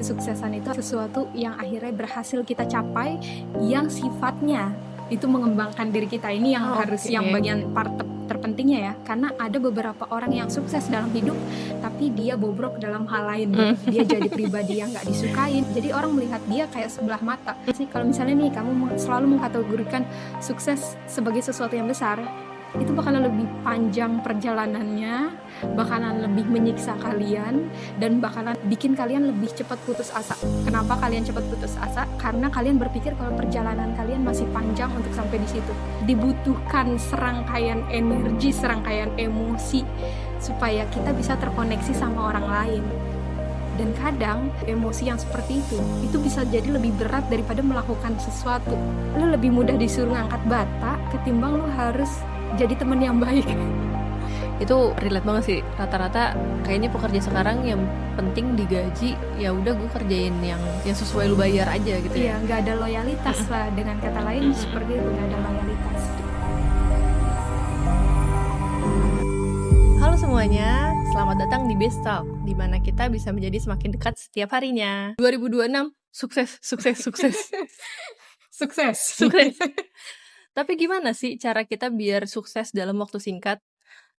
kesuksesan itu sesuatu yang akhirnya berhasil kita capai, yang sifatnya itu mengembangkan diri kita. Ini yang yang bagian part terpentingnya ya, karena ada beberapa orang yang sukses dalam hidup tapi dia bobrok dalam hal lain gitu. Dia jadi pribadi yang nggak disukain, jadi orang melihat dia kayak sebelah mata sih. Kalau misalnya nih kamu selalu mengkategorikan sukses sebagai sesuatu yang besar, itu bakalan lebih panjang perjalanannya, bakalan lebih menyiksa kalian, dan bakalan bikin kalian lebih cepat putus asa. Kenapa kalian cepat putus asa? Karena kalian berpikir kalau perjalanan kalian masih panjang untuk sampai di situ. Dibutuhkan serangkaian energi, serangkaian emosi supaya kita bisa terkoneksi sama orang lain. Dan kadang emosi yang seperti itu bisa jadi lebih berat daripada melakukan sesuatu. Lu lebih mudah disuruh ngangkat bata ketimbang lu harus jadi teman yang baik. Itu relate banget sih. Rata-rata kayaknya pekerja sekarang yang penting digaji, ya udah gue kerjain yang sesuai lu bayar aja gitu ya. Iya, nggak ada loyalitas lah. Dengan kata lain seperti itu, nggak ada loyalitas. Halo semuanya, selamat datang di Best Talk, di mana kita bisa menjadi semakin dekat setiap harinya. 2026, sukses. Sukses. Tapi gimana sih cara kita biar sukses dalam waktu singkat?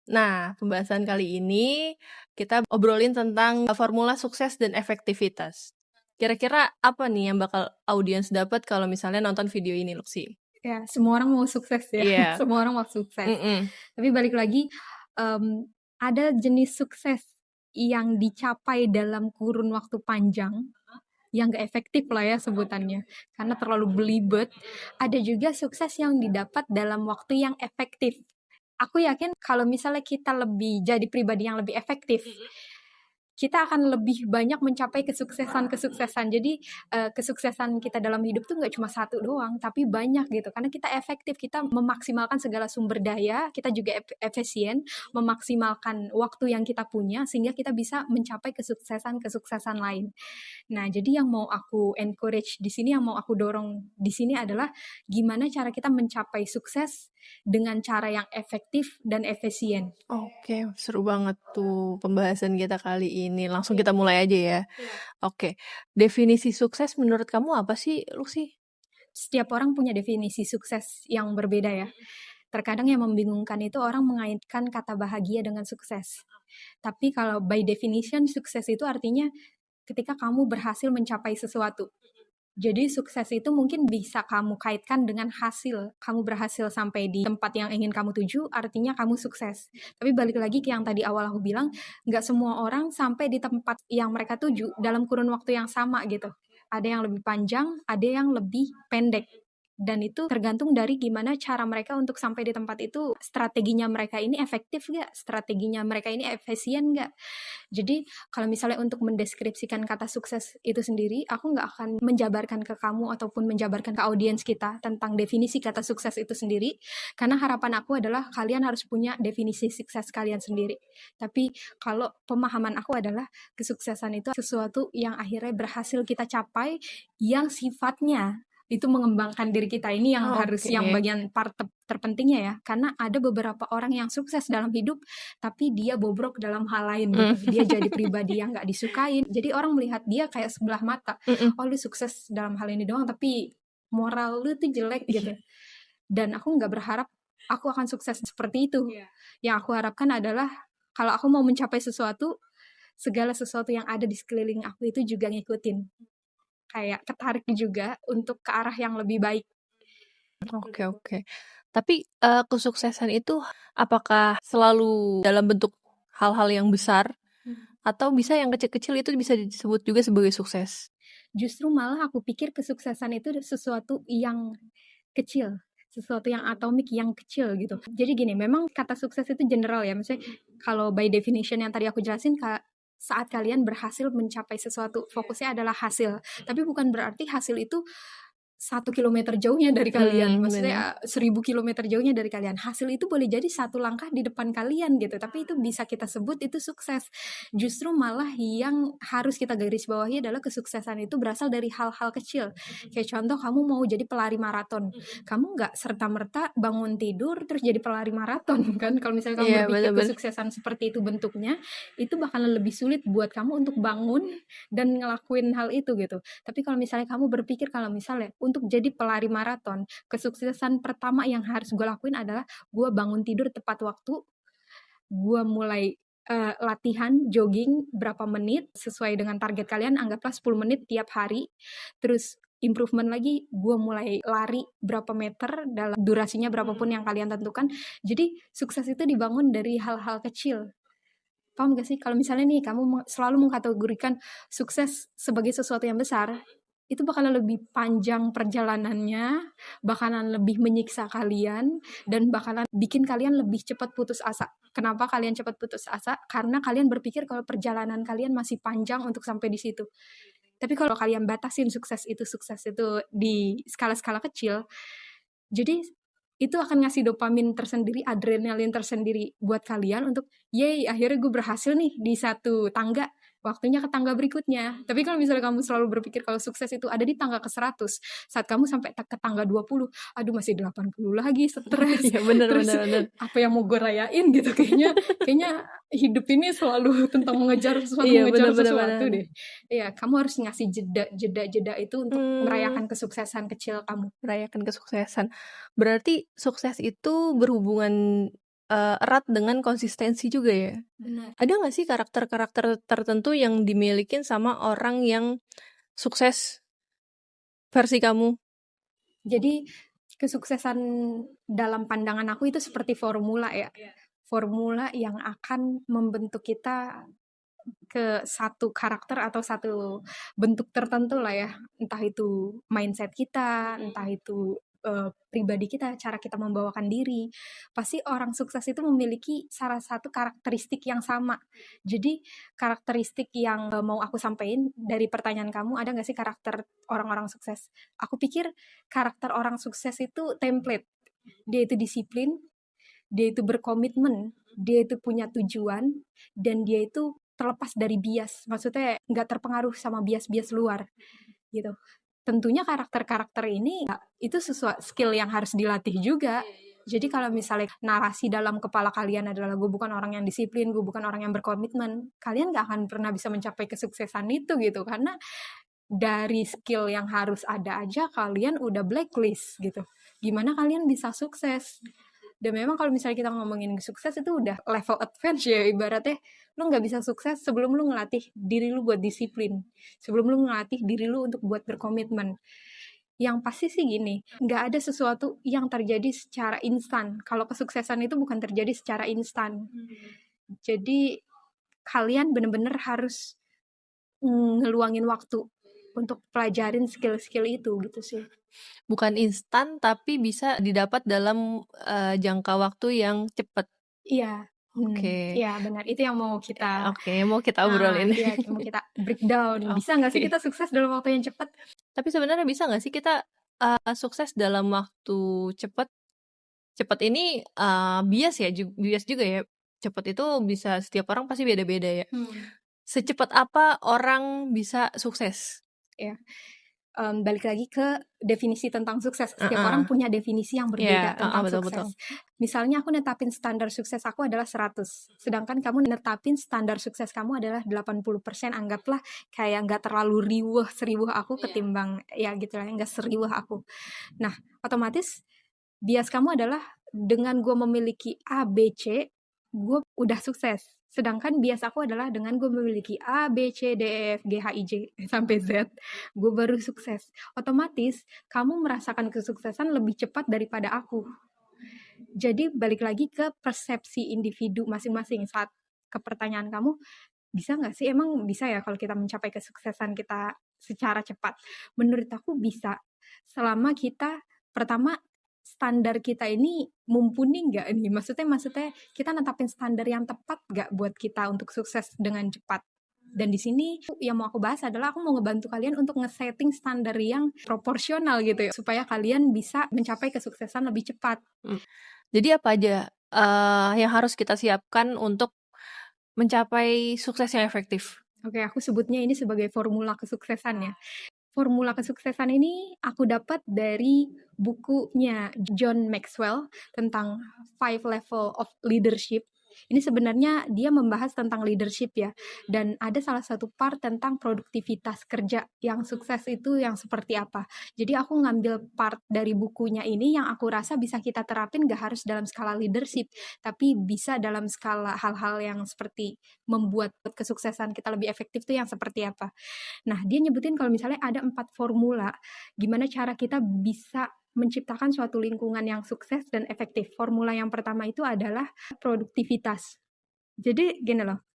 Nah, pembahasan kali ini kita obrolin tentang formula sukses dan efektivitas. Kira-kira apa nih yang bakal audiens dapat kalau misalnya nonton video ini, Luxi? Ya, semua orang mau sukses ya. Iya. Semua orang mau sukses. Tapi balik lagi, ada jenis sukses yang dicapai dalam kurun waktu panjang, yang gak efektif lah ya sebutannya, karena terlalu belibet. Ada juga sukses yang didapat dalam waktu yang efektif. Aku yakin kalau misalnya kita lebih jadi pribadi yang lebih efektif, kita akan lebih banyak mencapai kesuksesan. Jadi kesuksesan kita dalam hidup tuh nggak cuma satu doang, tapi banyak gitu. Karena kita efektif, kita memaksimalkan segala sumber daya, kita juga efisien, memaksimalkan waktu yang kita punya, sehingga kita bisa mencapai kesuksesan lain. Nah, jadi yang mau aku encourage di sini, yang mau aku dorong di sini adalah gimana cara kita mencapai sukses dengan cara yang efektif dan efisien. Oke, seru banget tuh pembahasan kita kali ini. Langsung kita mulai aja ya. Oke, definisi sukses menurut kamu apa sih, Lucy? Setiap orang punya definisi sukses yang berbeda ya. Terkadang yang membingungkan itu orang mengaitkan kata bahagia dengan sukses. Tapi kalau by definition sukses itu artinya ketika kamu berhasil mencapai sesuatu. Jadi sukses itu mungkin bisa kamu kaitkan dengan hasil. Kamu berhasil sampai di tempat yang ingin kamu tuju, artinya kamu sukses. Tapi balik lagi ke yang tadi awal aku bilang, nggak semua orang sampai di tempat yang mereka tuju dalam kurun waktu yang sama gitu. Ada yang lebih panjang, ada yang lebih pendek. Dan itu tergantung dari gimana cara mereka untuk sampai di tempat itu. Strateginya mereka ini efektif nggak? Strateginya mereka ini efisien nggak? Jadi kalau misalnya untuk mendeskripsikan kata sukses itu sendiri, aku nggak akan menjabarkan ke kamu ataupun menjabarkan ke audiens kita tentang definisi kata sukses itu sendiri, karena harapan aku adalah kalian harus punya definisi sukses kalian sendiri. Tapi kalau pemahaman aku adalah kesuksesan itu sesuatu yang akhirnya berhasil kita capai, yang sifatnya itu mengembangkan diri kita. Ini yang yang bagian part terpentingnya ya, karena ada beberapa orang yang sukses dalam hidup tapi dia bobrok dalam hal lain gitu. Dia jadi pribadi yang nggak disukain, jadi orang melihat dia kayak sebelah mata. Oh, lu sukses dalam hal ini doang tapi moral lu tuh jelek gitu. Dan aku nggak berharap aku akan sukses seperti itu. Yang aku harapkan adalah kalau aku mau mencapai sesuatu, segala sesuatu yang ada di sekeliling aku itu juga ngikutin, kayak ketarik juga untuk ke arah yang lebih baik. Oke. Tapi kesuksesan itu apakah selalu dalam bentuk hal-hal yang besar, atau bisa yang kecil-kecil itu bisa disebut juga sebagai sukses? Justru malah aku pikir kesuksesan itu sesuatu yang kecil, sesuatu yang atomik, yang kecil gitu. Jadi gini, memang kata sukses itu general ya, maksudnya kalau by definition yang tadi aku jelasin, saat kalian berhasil mencapai sesuatu, fokusnya adalah hasil. Tapi bukan berarti hasil itu 1 kilometer jauhnya dari kalian, Bener. maksudnya 1000 kilometer jauhnya dari kalian. Hasil itu boleh jadi 1 langkah di depan kalian gitu, tapi itu bisa kita sebut itu sukses. Justru malah yang harus kita garis bawahi adalah kesuksesan itu berasal dari hal-hal kecil. Kayak contoh kamu mau jadi pelari maraton, kamu nggak serta-merta bangun tidur terus jadi pelari maraton kan. Kalau misalnya kamu Iya, berpikir bener-bener. kesuksesan seperti itu bentuknya, itu bakalan lebih sulit buat kamu untuk bangun dan ngelakuin hal itu gitu. Tapi kalau misalnya kamu berpikir kalau misalnya untuk jadi pelari maraton, kesuksesan pertama yang harus gue lakuin adalah gue bangun tidur tepat waktu, gue mulai latihan jogging berapa menit sesuai dengan target kalian, anggaplah 10 menit tiap hari, terus improvement lagi, gue mulai lari berapa meter dalam durasinya berapapun yang kalian tentukan. Jadi sukses itu dibangun dari hal-hal kecil. Paham gak sih? Kalau misalnya nih kamu selalu mengkategorikan sukses sebagai sesuatu yang besar, itu bakalan lebih panjang perjalanannya, bakalan lebih menyiksa kalian, dan bakalan bikin kalian lebih cepat putus asa. Kenapa kalian cepat putus asa? Karena kalian berpikir kalau perjalanan kalian masih panjang untuk sampai di situ. Tapi kalau kalian batasin sukses itu di skala-skala kecil, jadi itu akan ngasih dopamin tersendiri, adrenalin tersendiri buat kalian untuk, yeay, akhirnya gue berhasil nih di satu tangga, waktunya ke tangga berikutnya. Tapi kalau misalnya kamu selalu berpikir kalau sukses itu ada di tangga ke 100, saat kamu sampai ke tangga 20, aduh masih 80 lagi, stres. Iya, bener Terus bener bener. apa yang mau gue rayain gitu, kayaknya hidup ini selalu tentang mengejar Iya, bener mengejar bener bener sesuatu bener. deh. Iya, kamu harus ngasih jeda itu untuk Mmm, merayakan kesuksesan kecil kamu. merayakan kesuksesan. Berarti sukses itu berhubungan, erat dengan konsistensi juga ya? Benar. Ada nggak sih karakter-karakter tertentu yang dimilikin sama orang yang sukses versi kamu? Jadi kesuksesan dalam pandangan aku itu seperti formula ya. Formula yang akan membentuk kita ke satu karakter atau satu bentuk tertentu lah ya. Entah itu mindset kita, entah itu pribadi kita, cara kita membawakan diri. Pasti orang sukses itu memiliki salah satu karakteristik yang sama. Jadi karakteristik yang mau aku sampaikan dari pertanyaan kamu, ada nggak sih karakter orang-orang sukses? Aku pikir karakter orang sukses itu template. Dia itu disiplin, dia itu berkomitmen, dia itu punya tujuan, dan dia itu terlepas dari bias. Maksudnya nggak terpengaruh sama bias-bias luar gitu. Tentunya karakter-karakter ini itu sesuatu skill yang harus dilatih juga. Jadi kalau misalnya narasi dalam kepala kalian adalah gue bukan orang yang disiplin, gue bukan orang yang berkomitmen, kalian gak akan pernah bisa mencapai kesuksesan itu gitu. Karena dari skill yang harus ada aja kalian udah blacklist gitu. Gimana kalian bisa sukses? Dan memang kalau misalnya kita ngomongin sukses itu udah level advance ya, ibaratnya lu nggak bisa sukses sebelum lu ngelatih diri lu buat disiplin, sebelum lu ngelatih diri lu untuk buat berkomitmen. Yang pasti sih gini, nggak ada sesuatu yang terjadi secara instan. Kalau kesuksesan itu bukan terjadi secara instan. Jadi kalian bener-bener harus ngeluangin waktu untuk pelajarin skill-skill itu gitu sih. Bukan instan, tapi bisa didapat dalam, jangka waktu yang cepat. Iya, Oke. iya benar. Itu yang mau kita Oke, mau kita obrolin. iya mau kita breakdown. Bisa nggak sih Oke. kita sukses dalam waktu yang cepat? Tapi sebenarnya bisa nggak sih kita, sukses dalam waktu cepat? Cepat ini, bias ya, bias juga ya. Cepat itu bisa setiap orang pasti beda-beda ya. Secepat apa orang bisa sukses? Ya, balik lagi ke definisi tentang sukses. Setiap Heeh. orang punya definisi yang Iya, berbeda heeh, tentang betul betul. sukses. Misalnya aku netapin standar sukses aku adalah 100, sedangkan kamu netapin standar sukses kamu adalah 80%. Anggaplah kayak nggak terlalu seriwuh aku ketimbang ya gitu lah, nggak seriwuh aku. Nah, otomatis bias kamu adalah dengan gue memiliki A, B, C, gue udah sukses. Sedangkan bias aku adalah dengan gue memiliki A, B, C, D, E, F, G, H, I, J, sampai Z, gue baru sukses. Otomatis kamu merasakan kesuksesan lebih cepat daripada aku. Jadi balik lagi ke persepsi individu masing-masing. Saat ke pertanyaan kamu, bisa nggak sih? Emang bisa ya kalau kita mencapai kesuksesan kita secara cepat? Menurut aku bisa. Selama kita, pertama, standar kita ini mumpuni nggak nih? Maksudnya kita netapin standar yang tepat nggak buat kita untuk sukses dengan cepat? Dan di sini yang mau aku bahas adalah aku mau ngebantu kalian untuk nge-setting standar yang proporsional gitu ya, supaya kalian bisa mencapai kesuksesan lebih cepat. Jadi apa aja yang harus kita siapkan untuk mencapai sukses yang efektif? Oke, aku sebutnya ini sebagai formula kesuksesan ya. Formula kesuksesan ini aku dapat dari bukunya John Maxwell tentang Five Level of Leadership. Ini sebenarnya dia membahas tentang leadership ya, dan ada salah satu part tentang produktivitas kerja yang sukses itu yang seperti apa. Jadi aku ngambil part dari bukunya ini yang aku rasa bisa kita terapin gak harus dalam skala leadership, tapi bisa dalam skala hal-hal yang seperti membuat kesuksesan kita lebih efektif tuh yang seperti apa. Nah, dia nyebutin kalau misalnya ada 4 formula, gimana cara kita bisa menciptakan suatu lingkungan yang sukses dan efektif. Formula yang pertama itu adalah produktivitas. Jadi gini loh,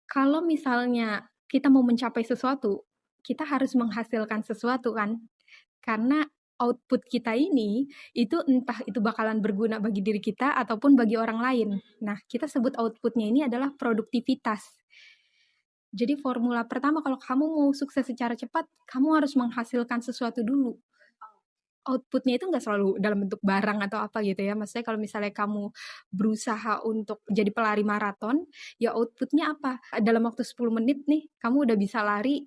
kalau misalnya kita mau mencapai sesuatu, kita harus menghasilkan sesuatu kan. Karena output kita ini, itu entah itu bakalan berguna bagi diri kita ataupun bagi orang lain. Nah, kita sebut outputnya ini adalah produktivitas. Jadi formula pertama kalau kamu mau sukses secara cepat, kamu harus menghasilkan sesuatu dulu. Outputnya itu nggak selalu dalam bentuk barang atau apa gitu ya. Maksudnya kalau misalnya kamu berusaha untuk jadi pelari maraton, ya outputnya apa? Dalam waktu 10 menit nih, kamu udah bisa lari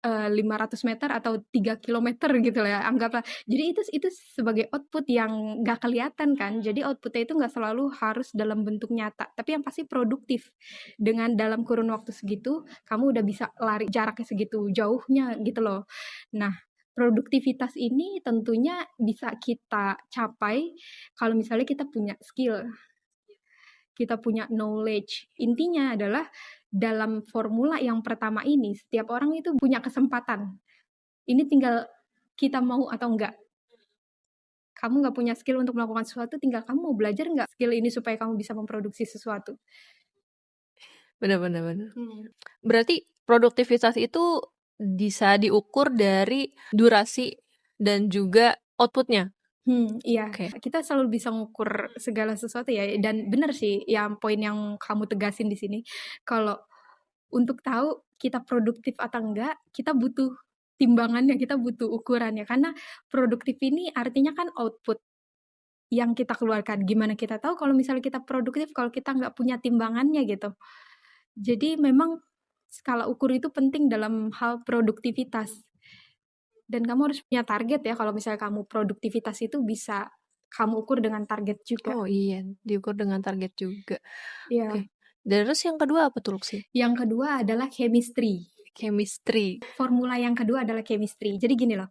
500 meter atau 3 kilometer gitu lah ya, anggaplah. Jadi itu sebagai output yang nggak kelihatan kan. Jadi outputnya itu nggak selalu harus dalam bentuk nyata, tapi yang pasti produktif. Dengan dalam kurun waktu segitu, kamu udah bisa lari jaraknya segitu jauhnya gitu loh. Nah, produktivitas ini tentunya bisa kita capai kalau misalnya kita punya skill, kita punya knowledge. Intinya adalah dalam formula yang pertama ini, setiap orang itu punya kesempatan. Ini tinggal kita mau atau enggak. Kamu nggak punya skill untuk melakukan sesuatu, tinggal kamu mau belajar nggak skill ini supaya kamu bisa memproduksi sesuatu. Benar benar benar. Berarti produktivitas itu bisa diukur dari durasi dan juga outputnya? Iya. Oke. Kita selalu bisa ngukur segala sesuatu ya, dan benar sih yang poin yang kamu tegasin di sini, kalau untuk tahu kita produktif atau enggak, kita butuh timbangannya, kita butuh ukurannya. Karena produktif ini artinya kan output yang kita keluarkan. Gimana kita tahu kalau misalnya kita produktif, kalau kita nggak punya timbangannya gitu. Jadi memang skala ukur itu penting dalam hal produktivitas. Dan kamu harus punya target ya, kalau misalnya kamu produktivitas itu bisa kamu ukur dengan target juga. Oh iya, diukur dengan target juga. Iya. Oke. Terus yang kedua apa tuh, Luxi? Yang kedua adalah chemistry. Chemistry. Formula yang kedua adalah chemistry. Jadi gini loh,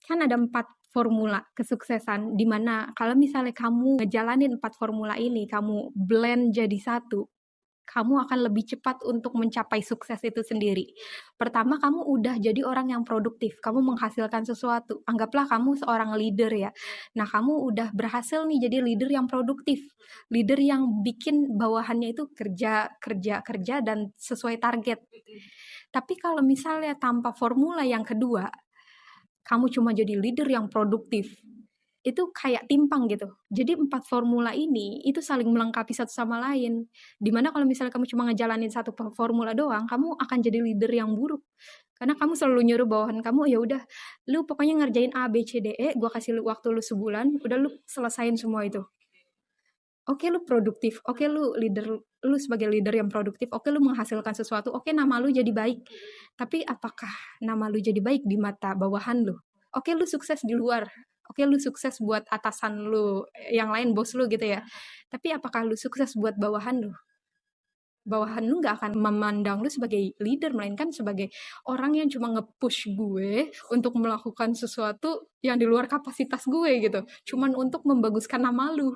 kan ada 4 formula kesuksesan, di mana kalau misalnya kamu ngejalanin 4 formula ini, kamu blend jadi satu, kamu akan lebih cepat untuk mencapai sukses itu sendiri. Pertama, kamu udah jadi orang yang produktif, kamu menghasilkan sesuatu. Anggaplah kamu seorang leader ya. Nah, kamu udah berhasil nih jadi leader yang produktif. Leader yang bikin bawahannya itu kerja, kerja, kerja, dan sesuai target. Tapi kalau misalnya tanpa formula yang kedua, kamu cuma jadi leader yang produktif, itu kayak timpang gitu. Jadi 4 formula ini itu saling melengkapi satu sama lain. Dimana kalau misalnya kamu cuma ngejalanin satu formula doang, kamu akan jadi leader yang buruk. Karena kamu selalu nyuruh bawahan kamu, ya udah, lu pokoknya ngerjain A, B, C, D, E, gua kasih lu waktu lu sebulan, udah lu selesain semua itu. Oke, lu produktif, oke lu leader, lu sebagai leader yang produktif, oke lu menghasilkan sesuatu, oke nama lu jadi baik. Tapi apakah nama lu jadi baik di mata bawahan lu? Oke lu sukses di luar, oke lu sukses buat atasan lu, yang lain bos lu gitu ya. Tapi apakah lu sukses buat bawahan lu? Bawahan lu nggak akan memandang lu sebagai leader, melainkan sebagai orang yang cuma nge-push gue untuk melakukan sesuatu yang di luar kapasitas gue gitu. Cuman untuk membaguskan nama lu.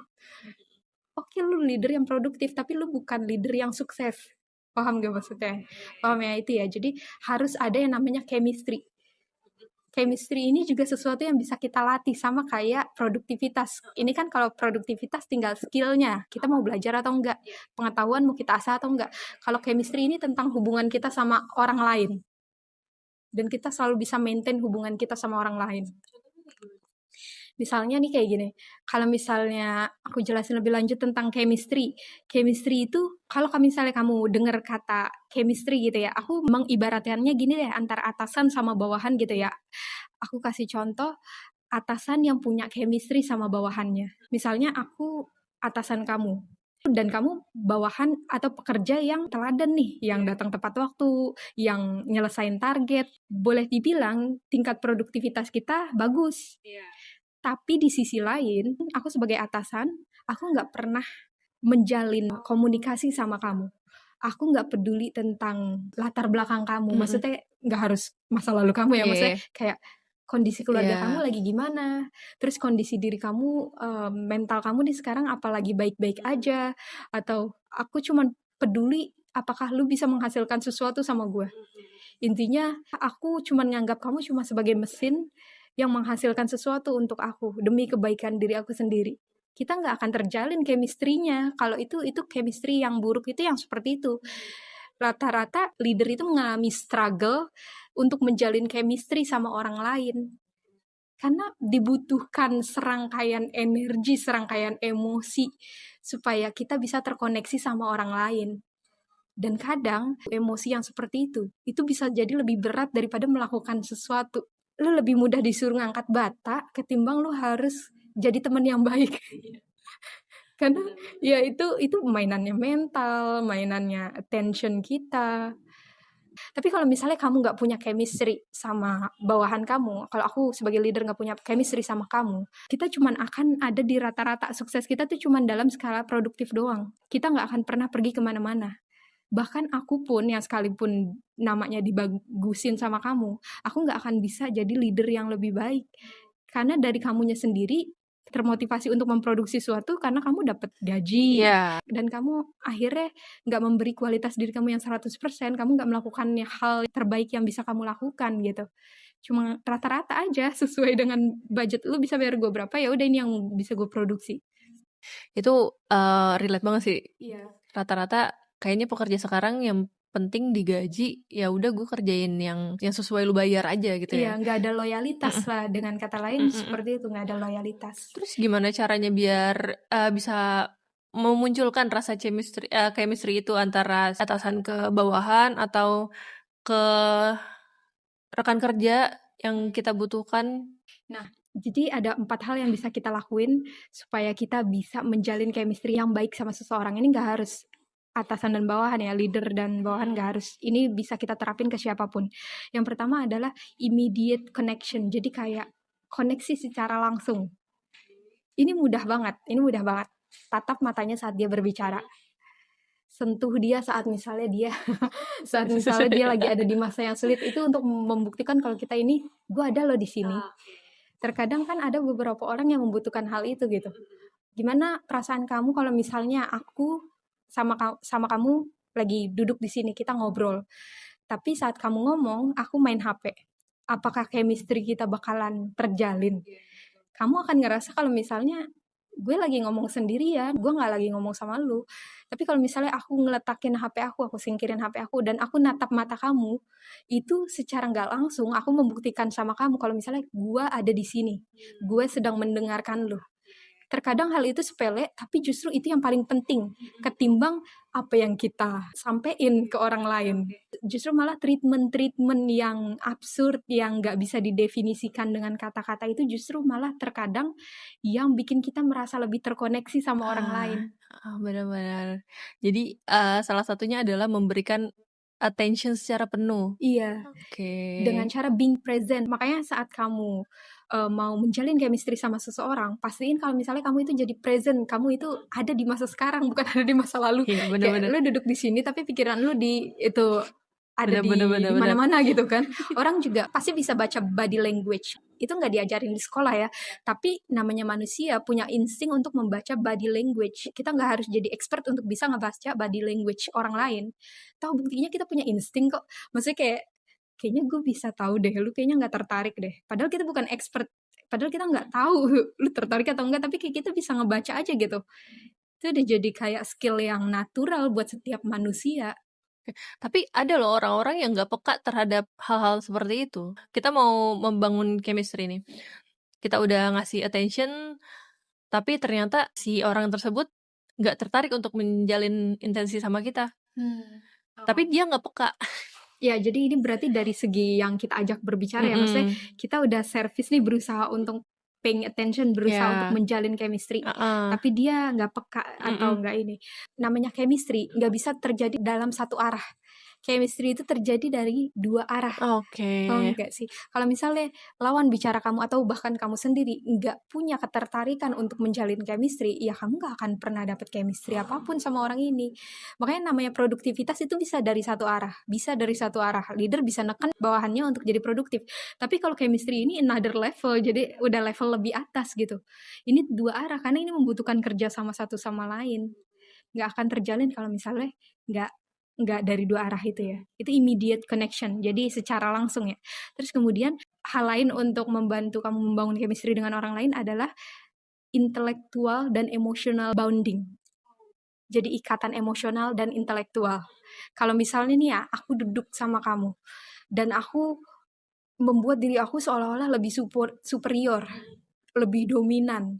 Oke lu leader yang produktif, tapi lu bukan leader yang sukses. Paham gak maksudnya? Paham ya itu ya. Jadi harus ada yang namanya chemistry. Chemistry ini juga sesuatu yang bisa kita latih, sama kayak produktivitas. Ini kan kalau produktivitas tinggal skillnya, kita mau belajar atau enggak, pengetahuan mau kita asah atau enggak. Kalau chemistry ini tentang hubungan kita sama orang lain. Dan kita selalu bisa maintain hubungan kita sama orang lain. Misalnya nih kayak gini, kalau misalnya aku jelasin lebih lanjut tentang chemistry. Chemistry itu kalau misalnya kamu dengar kata chemistry gitu ya, aku mengibaratkannya gini deh, antara atasan sama bawahan gitu ya. Aku kasih contoh, atasan yang punya chemistry sama bawahannya. Misalnya aku atasan kamu, dan kamu bawahan atau pekerja yang teladan nih, yang datang tepat waktu, yang nyelesain target. Boleh dibilang tingkat produktivitas kita bagus. Tapi di sisi lain, aku sebagai atasan, aku nggak pernah menjalin komunikasi sama kamu. Aku nggak peduli tentang latar belakang kamu. Mm-mm. Maksudnya nggak harus masa lalu kamu ya. Maksudnya Iya, kayak kondisi keluarga kamu iya. lagi gimana. Terus kondisi diri kamu, mental kamu nih sekarang apalagi baik-baik aja. Atau aku cuman peduli apakah lu bisa menghasilkan sesuatu sama gue. Intinya aku cuman nganggap kamu cuma sebagai mesin yang menghasilkan sesuatu untuk aku demi kebaikan diri aku sendiri. Kita nggak akan terjalin chemistry-nya. Kalau itu chemistry yang buruk itu yang seperti itu. Rata-rata leader itu mengalami struggle untuk menjalin chemistry sama orang lain. Karena dibutuhkan serangkaian energi, serangkaian emosi supaya kita bisa terkoneksi sama orang lain. Dan kadang emosi yang seperti itu bisa jadi lebih berat daripada melakukan sesuatu. Lu lebih mudah disuruh ngangkat bata ketimbang lu harus jadi teman yang baik. Karena ya itu mainannya mental, mainannya attention kita. Tapi kalau misalnya kamu nggak punya chemistry sama bawahan kamu, kalau aku sebagai leader nggak punya chemistry sama kamu, kita cuman akan ada di rata-rata sukses kita tuh cuman dalam skala produktif doang. Kita nggak akan pernah pergi kemana-mana. Bahkan aku pun yang sekalipun namanya dibagusin sama kamu, aku nggak akan bisa jadi leader yang lebih baik. Karena dari kamunya sendiri termotivasi untuk memproduksi sesuatu karena kamu dapat gaji Iya. dan kamu akhirnya nggak memberi kualitas diri kamu yang 100%, kamu nggak melakukan hal terbaik yang bisa kamu lakukan gitu. Cuma rata-rata aja sesuai dengan budget lu bisa bayar gue berapa, ya udah ini yang bisa gue produksi. Itu relate banget sih. Iya. Rata-rata kayaknya pekerja sekarang yang penting digaji, ya udah gue kerjain yang sesuai lu bayar aja gitu Iya, ya. nggak ada loyalitas Mm-mm. lah. Dengan kata lain Mm-mm. seperti itu, nggak ada loyalitas. Terus gimana caranya biar bisa memunculkan rasa chemistry itu antara atasan ke bawahan atau ke rekan kerja yang kita butuhkan? Nah, jadi ada 4 hal yang bisa kita lakuin supaya kita bisa menjalin chemistry yang baik sama seseorang. Ini nggak harus atasan dan bawahan ya, leader dan bawahan nggak harus. Ini bisa kita terapin ke siapapun. Yang pertama adalah immediate connection. Jadi kayak koneksi secara langsung. Ini mudah banget, ini mudah banget. Tatap matanya saat dia berbicara. Sentuh dia saat misalnya dia lagi ada di masa yang sulit, itu untuk membuktikan kalau kita ini, gue ada loh di sini. Terkadang kan ada beberapa orang yang membutuhkan hal itu gitu. Gimana perasaan kamu kalau misalnya aku sama kamu lagi duduk di sini, kita ngobrol. Tapi saat kamu ngomong, aku main HP. Apakah chemistry kita bakalan terjalin? Kamu akan ngerasa kalau misalnya gue lagi ngomong sendirian, gue nggak lagi ngomong sama lu. Tapi kalau misalnya aku ngeletakin HP aku singkirin HP aku, dan aku natap mata kamu, itu secara nggak langsung aku membuktikan sama kamu kalau misalnya gue ada di sini, gue sedang mendengarkan lu. Terkadang hal itu sepele, tapi justru itu yang paling penting ketimbang apa yang kita sampein ke orang lain. Justru malah treatment-treatment yang absurd, yang nggak bisa didefinisikan dengan kata-kata itu justru malah terkadang yang bikin kita merasa lebih terkoneksi sama orang lain. Benar-benar. Jadi salah satunya adalah memberikan attention secara penuh. Iya, Oke. dengan cara being present. Makanya saat kamu mau menjalin chemistry sama seseorang, pastiin kalau misalnya kamu itu jadi present, kamu itu ada di masa sekarang, bukan ada di masa lalu. Iya, Kayak benar-benar. lu duduk di sini tapi pikiran lu di itu ada Benar-benar. di mana-mana gitu kan. Orang juga pasti bisa baca body language. Itu nggak diajarin di sekolah ya. Tapi namanya manusia punya insting untuk membaca body language. Kita nggak harus jadi expert untuk bisa ngebaca body language orang lain. Tahu buktinya kita punya insting kok. Maksudnya kayak kayaknya gue bisa tahu deh, lu kayaknya nggak tertarik deh. Padahal kita bukan expert, padahal kita nggak tahu lu tertarik atau enggak, tapi kayak kita bisa ngebaca aja gitu. Itu udah jadi kayak skill yang natural buat setiap manusia. Tapi ada loh orang-orang yang nggak peka terhadap hal-hal seperti itu. Kita mau membangun chemistry nih. kita udah ngasih attention, tapi ternyata si orang tersebut nggak tertarik untuk menjalin intensi sama kita. Tapi Oh. dia nggak peka. Ya, jadi ini berarti dari segi yang kita ajak berbicara ya, maksudnya kita udah service nih berusaha untuk paying attention, berusaha untuk Ya, menjalin chemistry, heeh, tapi dia nggak peka atau nggak ini. Namanya chemistry nggak bisa terjadi dalam satu arah. Chemistry itu terjadi dari dua arah. Oke. Paham nggak sih? Kalau misalnya lawan bicara kamu atau bahkan kamu sendiri nggak punya ketertarikan untuk menjalin chemistry, ya kamu nggak akan pernah dapet chemistry apapun sama orang ini. Makanya namanya produktivitas itu bisa dari satu arah, bisa dari satu arah. Leader bisa neken bawahannya untuk jadi produktif. Tapi kalau chemistry ini another level, jadi udah level lebih atas gitu. Ini dua arah karena ini membutuhkan kerja sama satu sama lain. Nggak akan terjalin kalau misalnya nggak nggak dari dua arah itu ya. Itu immediate connection, jadi secara langsung ya. Terus kemudian hal lain untuk membantu kamu membangun chemistry dengan orang lain adalah intelektual dan emotional bonding. Jadi ikatan emosional dan intelektual. Kalau misalnya nih ya, aku duduk sama kamu dan aku membuat diri aku seolah-olah lebih superior, lebih dominan,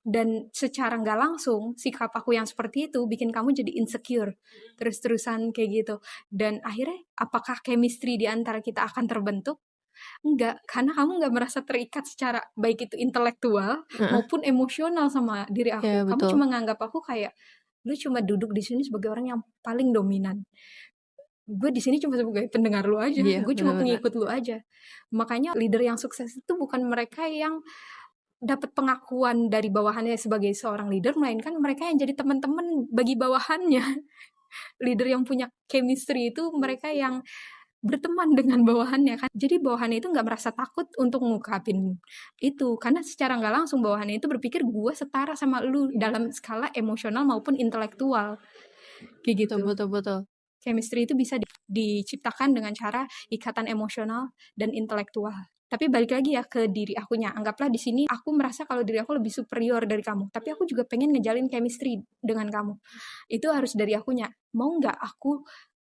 dan secara nggak langsung sikap aku yang seperti itu bikin kamu jadi insecure terus-terusan kayak gitu, dan akhirnya apakah chemistry di antara kita akan terbentuk? Enggak, karena kamu nggak merasa terikat secara baik itu intelektual Heeh. maupun emosional sama diri Ya, aku. Kamu betul. cuma nganggap aku kayak lu cuma duduk di sini sebagai orang yang paling dominan. Gue di sini cuma sebagai pendengar lu aja, Iya, gue cuma benar-benar. pengikut lu aja. Makanya leader yang sukses itu bukan mereka yang dapat pengakuan dari bawahannya sebagai seorang leader, melainkan mereka yang jadi teman-teman bagi bawahannya. Leader yang punya chemistry itu mereka yang berteman dengan bawahannya kan. Jadi bawahannya itu nggak merasa takut untuk ngungkapin itu, karena secara nggak langsung bawahannya itu berpikir gue setara sama lu dalam skala emosional maupun intelektual. Kayak Betul, gitu. betul, betul. Chemistry itu bisa diciptakan dengan cara ikatan emosional dan intelektual. Tapi balik lagi ya ke diri akunya. Anggaplah di sini aku merasa kalau diri aku lebih superior dari kamu. Tapi aku juga pengen ngejalin chemistry dengan kamu. Itu harus dari akunya. Mau nggak aku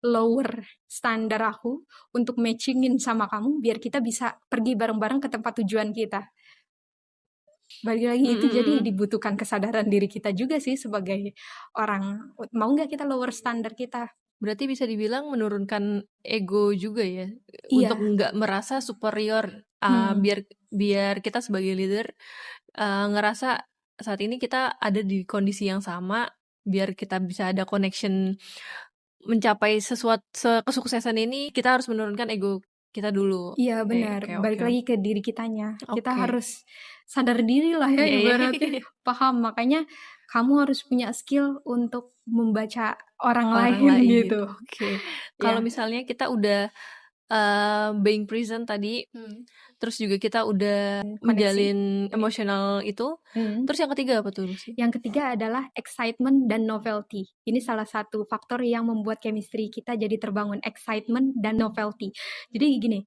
lower standar aku untuk matchingin sama kamu biar kita bisa pergi bareng-bareng ke tempat tujuan kita. Balik lagi itu jadi dibutuhkan kesadaran diri kita juga sih sebagai orang. Mau nggak kita lower standar kita? Berarti bisa dibilang menurunkan ego juga ya, untuk Iya. nggak merasa superior, Hmm. biar kita sebagai leader, ngerasa saat ini kita ada di kondisi yang sama, biar kita bisa ada connection mencapai kesuksesan ini, kita harus menurunkan ego kita dulu. Iya benar, Oke, oke, balik lagi ke diri kitanya. Kita oke. harus sadar diri lah ya Iya, iya. ibaratnya, paham. Makanya kamu harus punya skill untuk membaca orang Orang lain lain, gitu. oke. Kalau Ya. misalnya kita udah, being present tadi, terus juga kita udah Koneksi. menjalin emosional itu, terus yang ketiga apa tuh, Lucy? Yang ketiga adalah excitement dan novelty. Ini salah satu faktor yang membuat chemistry kita jadi terbangun, excitement dan novelty. Jadi gini,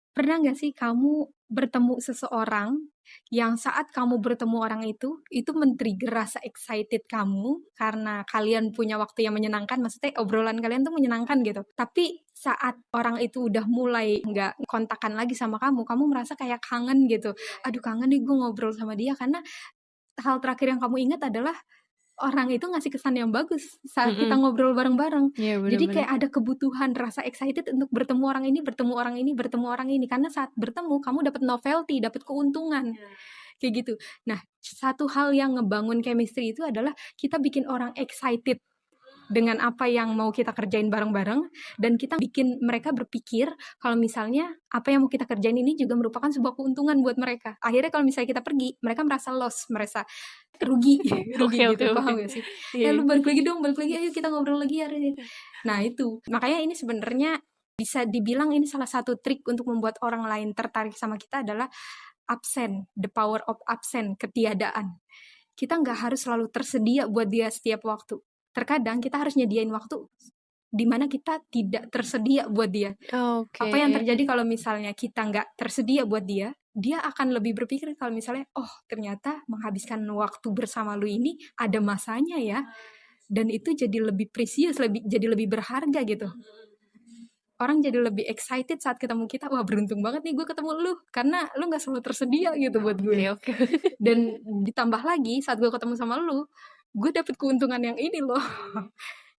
pernah nggak sih kamu bertemu seseorang yang saat kamu bertemu orang itu men-trigger rasa excited kamu karena kalian punya waktu yang menyenangkan, maksudnya obrolan kalian tuh menyenangkan gitu. Tapi saat orang itu udah mulai nggak kontakan lagi sama kamu merasa kayak kangen gitu. Aduh kangen nih gue ngobrol sama dia, karena hal terakhir yang kamu ingat adalah orang itu ngasih kesan yang bagus saat kita ngobrol bareng-bareng. Iya, Jadi bener-bener. kayak ada kebutuhan rasa excited untuk bertemu orang ini, bertemu orang ini, bertemu orang ini. Karena saat bertemu kamu dapat novelty, dapat keuntungan. Kayak gitu. Nah, satu hal yang ngebangun chemistry itu adalah kita bikin orang excited dengan apa yang mau kita kerjain bareng-bareng, dan kita bikin mereka berpikir kalau misalnya apa yang mau kita kerjain ini juga merupakan sebuah keuntungan buat mereka. Akhirnya kalau misalnya kita pergi, mereka merasa loss, merasa rugi, Oke, rugi oke, gitu, oke. paham gak sih? Iya. Lu balik lagi dong, balik lagi, ayo kita ngobrol lagi hari ini. Nah itu, makanya ini sebenarnya bisa dibilang ini salah satu trik untuk membuat orang lain tertarik sama kita adalah absen, the power of absen, ketiadaan. Kita nggak harus selalu tersedia buat dia setiap waktu. Terkadang kita harus nyediain waktu di mana kita tidak tersedia buat dia. Oke. Apa yang terjadi kalau misalnya kita nggak tersedia buat dia, dia akan lebih berpikir kalau misalnya, oh ternyata menghabiskan waktu bersama lu ini ada masanya ya, dan itu jadi lebih precious, jadi lebih berharga gitu. orang jadi lebih excited saat ketemu kita. Wah, beruntung banget nih gue ketemu lu, karena lu nggak selalu tersedia gitu buat gue. Oke. Dan ditambah lagi saat gue ketemu sama lu, gue dapet keuntungan yang ini loh.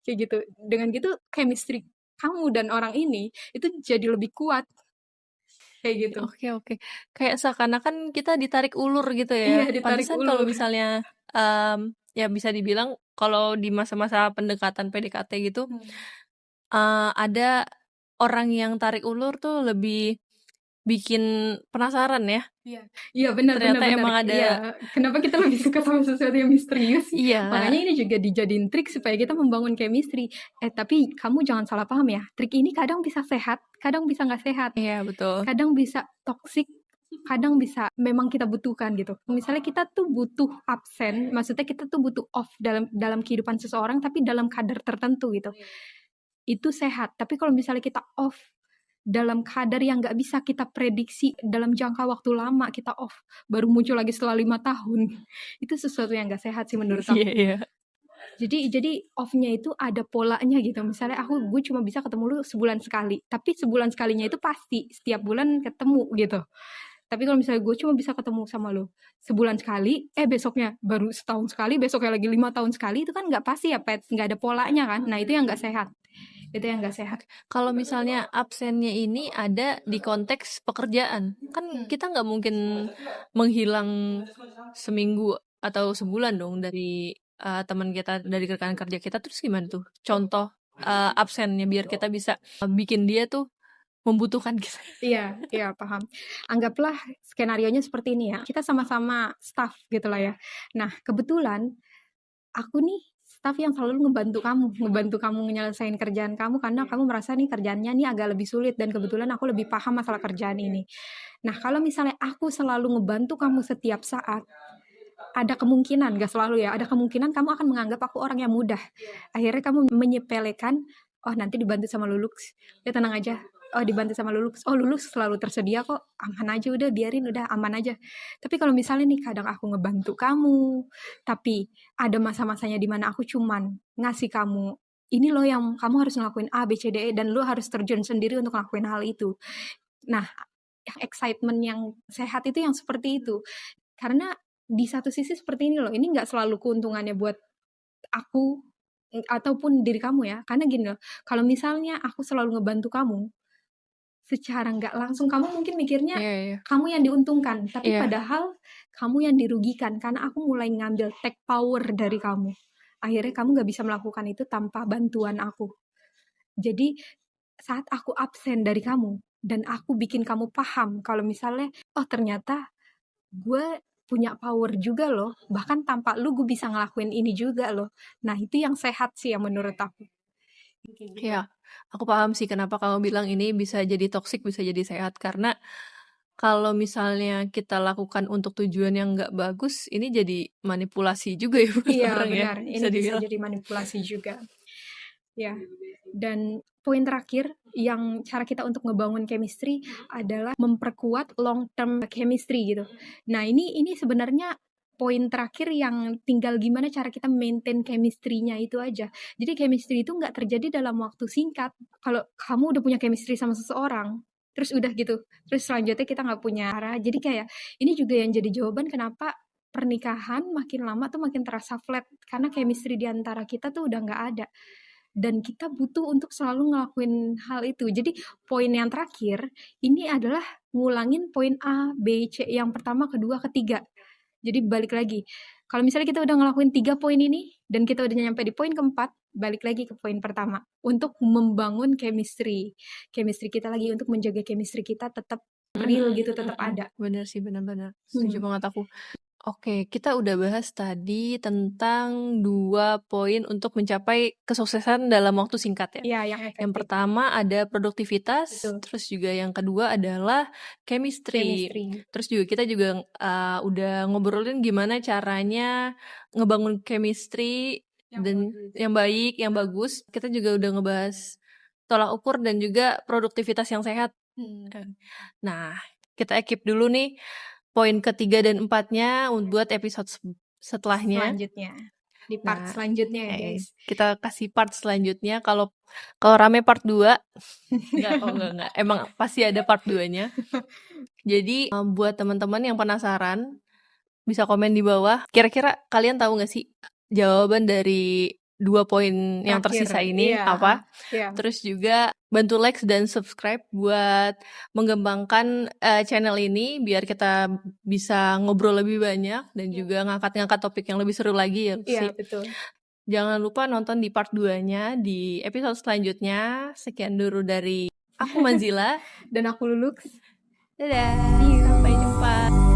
Kayak gitu. Dengan gitu chemistry kamu dan orang ini itu jadi lebih kuat. Kayak gitu. Oke. Kayak seakan-akan kita ditarik ulur gitu Iya, ya. ditarik Pantesan kalau ulur. misalnya ya bisa dibilang kalau di masa-masa pendekatan PDKT gitu ada orang yang tarik ulur tuh lebih bikin penasaran ya. Iya, benar benar Ternyata benar. emang ada. Iya, kenapa kita lebih suka sama sesuatu yang misterius? Iya. Makanya ini juga dijadiin trik supaya kita membangun chemistry. Tapi kamu jangan salah paham ya. Trik ini kadang bisa sehat, kadang bisa nggak sehat. Iya, betul. Kadang bisa toksik, kadang bisa memang kita butuhkan gitu. Misalnya kita tuh butuh absen, maksudnya kita tuh butuh off dalam kehidupan seseorang, tapi dalam kadar tertentu gitu. Itu sehat. Tapi kalau misalnya kita off dalam kadar yang nggak bisa kita prediksi dalam jangka waktu lama, kita off baru muncul lagi setelah 5 tahun, itu sesuatu yang nggak sehat sih menurut aku. Iya. Jadi off-nya itu ada polanya gitu. Misalnya gue cuma bisa ketemu lu sebulan sekali, tapi sebulan sekalinya itu pasti setiap bulan ketemu gitu. Tapi kalau misalnya gue cuma bisa ketemu sama lu sebulan sekali, besoknya baru setahun sekali, besoknya lagi 5 tahun sekali, itu kan nggak pasti ya, Pet, nggak ada polanya kan. Nah, itu yang nggak sehat. Itu yang nggak sehat. Kalau misalnya absennya ini ada di konteks pekerjaan, kan kita nggak mungkin menghilang seminggu atau sebulan dong dari teman kita, dari rekan kerja kita. Terus gimana tuh contoh absennya biar kita bisa bikin dia tuh membutuhkan kita? Iya, paham. Anggaplah skenarionya seperti ini ya. Kita sama-sama staff gitu lah ya. Nah, kebetulan aku nih staff yang selalu ngebantu kamu menyelesaikan kerjaan kamu karena kamu merasa nih kerjaannya nih agak lebih sulit dan kebetulan aku lebih paham masalah kerjaan ini. Nah, kalau misalnya aku selalu ngebantu kamu setiap saat, ada kemungkinan, gak selalu ya, ada kemungkinan kamu akan menganggap aku orang yang mudah. Akhirnya kamu menyepelekan, oh nanti dibantu sama Lulux, ya tenang aja. Oh dibantu sama Lulux, oh Lulux selalu tersedia kok, aman aja udah, biarin udah aman aja. Tapi kalau misalnya nih kadang aku ngebantu kamu, tapi ada masa-masanya dimana aku cuman ngasih kamu, ini loh yang kamu harus ngelakuin A, B, C, D, E, dan lo harus terjun sendiri untuk ngelakuin hal itu. Nah, yang excitement yang sehat itu yang seperti itu. Karena di satu sisi seperti ini loh, ini nggak selalu keuntungannya buat aku ataupun diri kamu ya. Karena gini loh, kalau misalnya aku selalu ngebantu kamu, secara nggak langsung kamu mungkin mikirnya kamu yang diuntungkan, tapi padahal kamu yang dirugikan karena aku mulai ngambil take power dari kamu. Akhirnya kamu nggak bisa melakukan itu tanpa bantuan aku. Jadi saat aku absen dari kamu dan aku bikin kamu paham kalau misalnya, oh ternyata gue punya power juga loh, bahkan tanpa lu gue bisa ngelakuin ini juga loh. Nah itu yang sehat sih ya menurut aku. Ya, aku paham sih kenapa kamu bilang ini bisa jadi toksik, bisa jadi sehat. Karena kalau misalnya kita lakukan untuk tujuan yang nggak bagus, ini jadi manipulasi juga ya buat Iya orang ya. benar, ini bisa jadi manipulasi juga. Ya, dan poin terakhir yang cara kita untuk ngebangun chemistry adalah memperkuat long term chemistry gitu. Nah ini sebenarnya poin terakhir yang tinggal gimana cara kita maintain chemistry-nya itu aja. Jadi chemistry itu nggak terjadi dalam waktu singkat. Kalau kamu udah punya chemistry sama seseorang, terus udah gitu, terus selanjutnya kita nggak punya arah. Jadi kayak ini juga yang jadi jawaban kenapa pernikahan makin lama tuh makin terasa flat karena chemistry di antara kita tuh udah nggak ada dan kita butuh untuk selalu ngelakuin hal itu. Jadi poin yang terakhir ini adalah ngulangin poin A, B, C yang pertama, kedua, ketiga. Jadi balik lagi. Kalau misalnya kita udah ngelakuin 3 poin ini dan kita udah nyampe di poin keempat, balik lagi ke poin pertama untuk membangun chemistry. Chemistry kita lagi untuk menjaga chemistry kita tetap real gitu, tetap ada. Bener sih, benar-benar. Setuju banget aku. Oke, kita udah bahas tadi tentang 2 poin untuk mencapai kesuksesan dalam waktu singkat ya. Iya, yang Yang pertama ada produktivitas, terus juga yang kedua adalah chemistry. Terus juga kita juga udah ngobrolin gimana caranya ngebangun chemistry dan yang baik, yang bagus. Kita juga udah ngebahas tolak ukur dan juga produktivitas yang sehat. Nah, kita keep dulu nih poin ketiga dan empatnya buat episode setelahnya. Selanjutnya. di part Nah, selanjutnya ya guys. kita kasih part selanjutnya. Kalau rame part 2, enggak. Emang pasti ada part 2-nya. Jadi buat teman-teman yang penasaran, bisa komen di bawah. Kira-kira kalian tahu nggak sih jawaban dari 2 poin yang Terakhir, tersisa ini iya, apa? iya. Terus juga bantu like dan subscribe buat mengembangkan channel ini biar kita bisa ngobrol lebih banyak dan juga ngangkat-ngangkat topik yang lebih seru lagi ya Iya, sih. betul. Jangan lupa nonton di part 2-nya di episode selanjutnya. Sekian dulu dari aku Manzila. Dan aku Lulux. Dadah, sampai jumpa.